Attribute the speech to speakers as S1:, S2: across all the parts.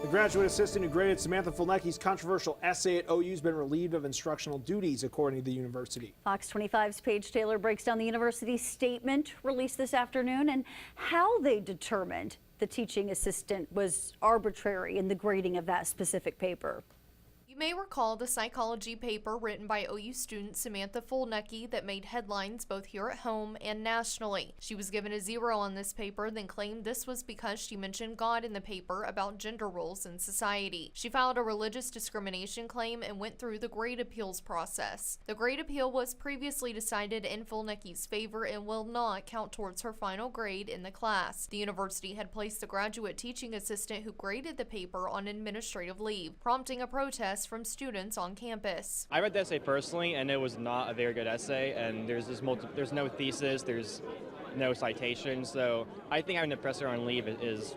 S1: The graduate assistant who graded Samantha Fulnecky's controversial essay at OU has been relieved of instructional duties, according to the university.
S2: Fox 25's Paige Taylor breaks down the university's statement released this afternoon and how they determined the teaching assistant was arbitrary in the grading of that specific paper.
S3: You may recall the psychology paper written by OU student Samantha Fulnecky that made headlines both here at home and nationally. She was given a 0 on this paper, then claimed this was because she mentioned God in the paper about gender roles in society. She filed a religious discrimination claim and went through the grade appeals process. The grade appeal was previously decided in Fulnecky's favor and will not count towards her final grade in the class. The university had placed the graduate teaching assistant who graded the paper on administrative leave, prompting a protest from students on campus.
S4: I read the essay personally, and it was not a very good essay, and there's no thesis, there's no citation, so I think having to press her on leave is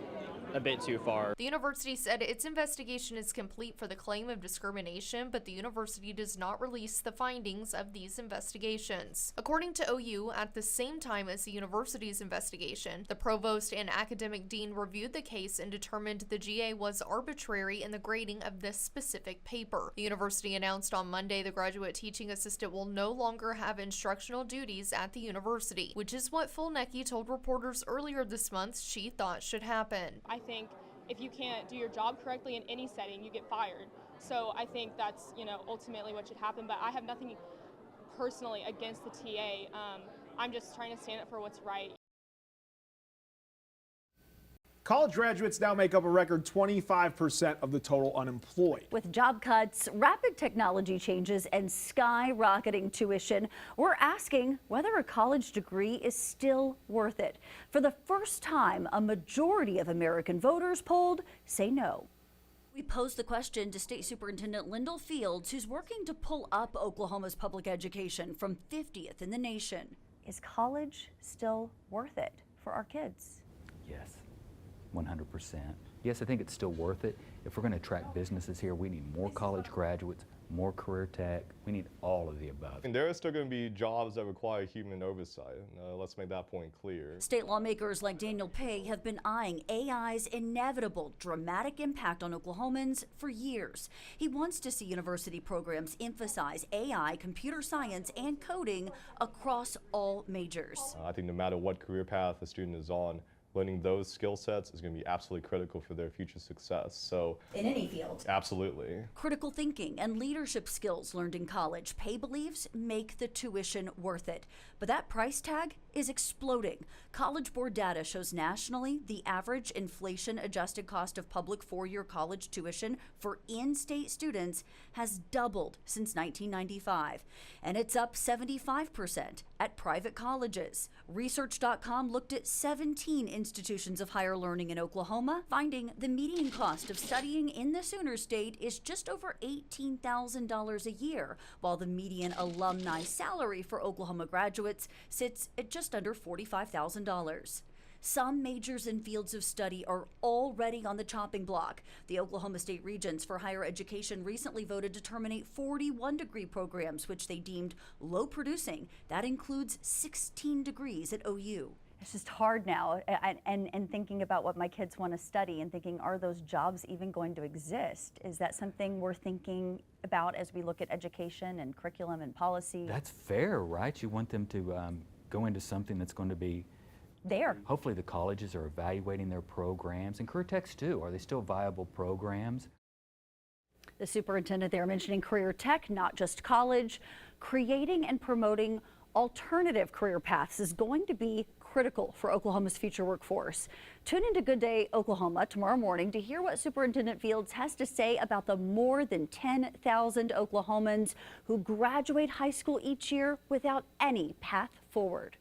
S4: a bit too far.
S3: The university said its investigation is complete for the claim of discrimination, but the university does not release the findings of these investigations. According to OU, at the same time as the university's investigation, the provost and academic dean reviewed the case and determined the GA was arbitrary in the grading of this specific paper. The university announced on Monday the graduate teaching assistant will no longer have instructional duties at the university, which is what Fulnecky told reporters earlier this month she thought should happen.
S5: I think if you can't do your job correctly in any setting, you get fired. So I think that's, ultimately what should happen. But I have nothing personally against the TA. I'm just trying to stand up for what's right.
S1: College graduates now make up a record 25% of the total unemployed.
S2: With job cuts, rapid technology changes, and skyrocketing tuition, we're asking whether a college degree is still worth it. For the first time, a majority of American voters polled say no. We posed the question to State Superintendent Lyndall Fields, who's working to pull up Oklahoma's public education from 50th in the nation. Is college still worth it for our kids?
S6: Yes. 100%. Yes, I think it's still worth it. If we're going to attract businesses here, we need more college graduates, more career tech. We need all of the above.
S7: And there are still going to be jobs that require human oversight. Let's make that point clear.
S2: State lawmakers like Daniel Pay have been eyeing AI's inevitable dramatic impact on Oklahomans for years. He wants to see university programs emphasize AI, computer science, and coding across all majors.
S7: I think no matter what career path a student is on, learning those skill sets is going to be absolutely critical for their future success. So
S2: in any field.
S7: Absolutely.
S2: Critical thinking and leadership skills learned in college, Pay believes, make the tuition worth it. But that price tag is exploding. College Board data shows nationally the average inflation-adjusted cost of public four-year college tuition for in-state students has doubled since 1995, and it's up 75% at private colleges. Research.com looked at 17 institutions of higher learning in Oklahoma, finding the median cost of studying in the Sooner State is just over $18,000 a year, while the median alumni salary for Oklahoma graduates sits at just under $45,000. Some majors and fields of study are already on the chopping block. The Oklahoma State Regents for Higher Education recently voted to terminate 41 degree programs, which they deemed low producing. That includes 16 degrees at OU. It's just hard now, and thinking about what my kids want to study and thinking, are those jobs even going to exist? Is that something we're thinking about as we look at education and curriculum and policy?
S6: That's fair, right? You want them to go into something that's going to be
S2: there.
S6: Hopefully the colleges are evaluating their programs, and career techs too. Are they still viable programs?
S2: The superintendent there mentioning career tech, not just college. Creating and promoting alternative career paths is going to be critical for Oklahoma's future workforce. Tune into Good Day Oklahoma tomorrow morning to hear what Superintendent Fields has to say about the more than 10,000 Oklahomans who graduate high school each year without any path forward.